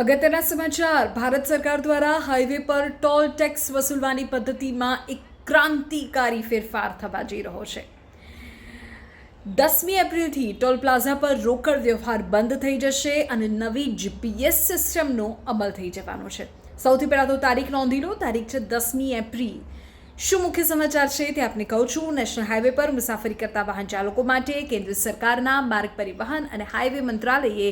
અગત્યના સમાચાર. ભારત સરકાર દ્વારા હાઈવે પર ટોલ ટેક્સ વસૂલવાની પદ્ધતિમાં એક ક્રાંતિકારી ફેરફાર થવા જઈ રહ્યો છે. 10મી એપ્રિલથી ટોલ પ્લાઝા પર રોકડ વ્યવહાર બંધ થઈ જશે અને નવી જીપીએસ સિસ્ટમનો અમલ થઈ જવાનો છે. સૌથી પહેલાં તો તારીખ નોંધી લો. તારીખ છે 10મી એપ્રિલ. શું મુખ્ય સમાચાર છે તે આપને કહું છું. નેશનલ હાઈવે પર મુસાફરી કરતા વાહન ચાલકો માટે કેન્દ્ર સરકારના માર્ગ પરિવહન અને હાઈવે મંત્રાલયે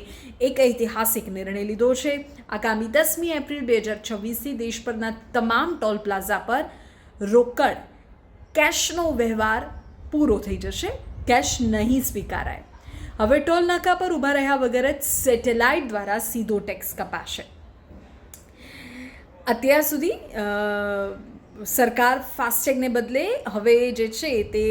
એક ઐતિહાસિક નિર્ણય લીધો છે. આગામી 10મી એપ્રિલ 2026થી દેશભરના તમામ ટોલ પ્લાઝા પર રોકડ કેશનો વ્યવહાર પૂરો થઈ જશે. કેશ નહીં સ્વીકારાય. હવે ટોલ નાકા પર ઊભા રહ્યા વગર જ સેટેલાઇટ દ્વારા સીધો ટેક્સ કપાશે. અત્યાર સુધી સરકાર ફાસ્ટેગને બદલે હવે જે છે તે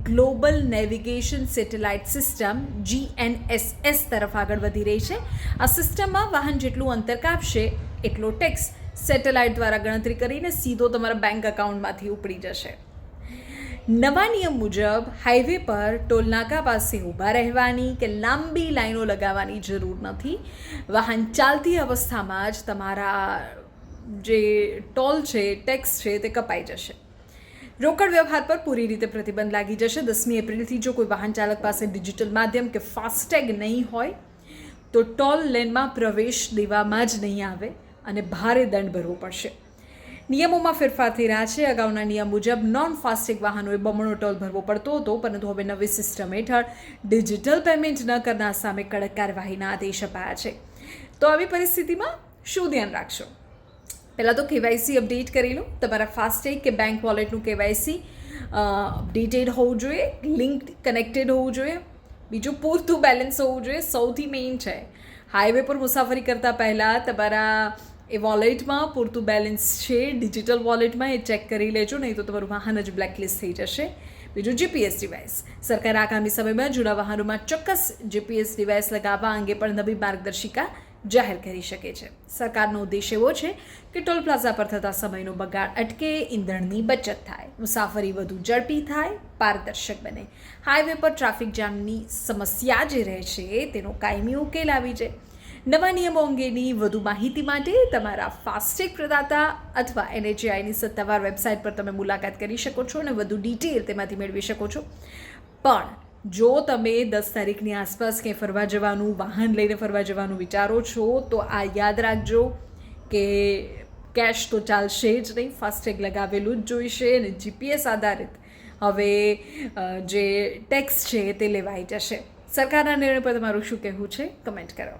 global navigation satellite system GNSS તરફ આગળ વધી રહી છે. આ સિસ્ટમમાં વાહન જેટલું અંતર કાપશે એટલો ટેક્સ સેટેલાઇટ દ્વારા ગણતરી કરીને સીધો તમારા બેંક એકાઉન્ટમાંથી ઉપડી જશે. નવા નિયમ મુજબ હાઈવે પર ટોલનાકા પાસે ઊભા રહેવાની કે લાંબી લાઈનો લગાવવાની જરૂર નથી. વાહન ચાલતી અવસ્થામાં જ તમારા જે ટોલ છે, ટેક્સ છે તે કપાઈ જશે. રોકડ વ્યવહાર પર પૂરી રીતે પ્રતિબંધ લાગી જશે. 10મી એપ્રિલથી જો કોઈ વાહન ચાલક પાસે ડિજિટલ માધ્યમ કે ફાસ્ટેગ નહીં હોય તો ટોલ લેનમાં પ્રવેશ દેવામાં જ નહીં આવે અને ભારે દંડ ભરવો પડશે. નિયમોમાં ફેરફાર થઈ રહ્યા છે. અગાઉના નિયમ મુજબ નોન ફાસ્ટેગ વાહનોએ બમણો ટોલ ભરવો પડતો હતો, પરંતુ હવે નવી સિસ્ટમ હેઠળ ડિજિટલ પેમેન્ટ ન કરનાર સામે કડક કાર્યવાહીના આદેશ અપાયા છે. તો આવી પરિસ્થિતિમાં શું ધ્યાન રાખશો? પહેલાં તો KYC અપડેટ કરી લો. તમારા ફાસ્ટેગ કે બેંક વોલેટનું KYC અપડેટેડ હોવું જોઈએ, લિંક કનેક્ટેડ હોવું જોઈએ. બીજું પૂરતું બેલેન્સ હોવું જોઈએ. સૌથી મેઇન છે, હાઈવે પર મુસાફરી કરતાં પહેલાં તમારા એ વોલેટમાં પૂરતું બેલેન્સ છે, ડિજિટલ વોલેટમાં એ ચેક કરી લેજો, નહીં તો તમારું વાહન જ બ્લેકલિસ્ટ થઈ જશે. બીજું GPS ડિવાઇસ. સરકાર આગામી સમયમાં જૂના વાહનોમાં ચોક્કસ GPS ડિવાઇસ લગાવવા અંગે પણ નવી માર્ગદર્શિકા જાહેર કરી શકે છે. સરકારનો ઉદ્દેશ એવો છે કે ટોલ પ્લાઝા પર થતા સમયનો બગાડ અટકે, ઇંધણની બચત થાય, મુસાફરી વધુ ઝડપી થાય, પારદર્શક બને. હાઈવે પર ટ્રાફિક જામની સમસ્યા જે રહે છે તેનો કાયમી ઉકેલ આવી જાય. નવા નિયમો અંગેની વધુ માહિતી માટે તમારા ફાસ્ટેગ પ્રદાતા અથવા NHAIની સત્તાવાર વેબસાઇટ પર તમે મુલાકાત કરી શકો છો અને વધુ ડિટેલ તેમાંથી મેળવી શકો છો. પણ જો તમે 10 તારીખની આસપાસ ક્યાંય ફરવા જવાનું, વાહન લઈને ફરવા જવાનું વિચારો છો તો આ યાદ રાખજો કે કેશ તો ચાલશે જ નહીં, ફાસ્ટેગ લગાવેલું જ જોઈશે અને GPS આધારિત હવે જે ટેક્સ છે તે લેવાઈ જશે. સરકારના નિર્ણય પર તમારું શું કહેવું છે? કમેન્ટ કરો.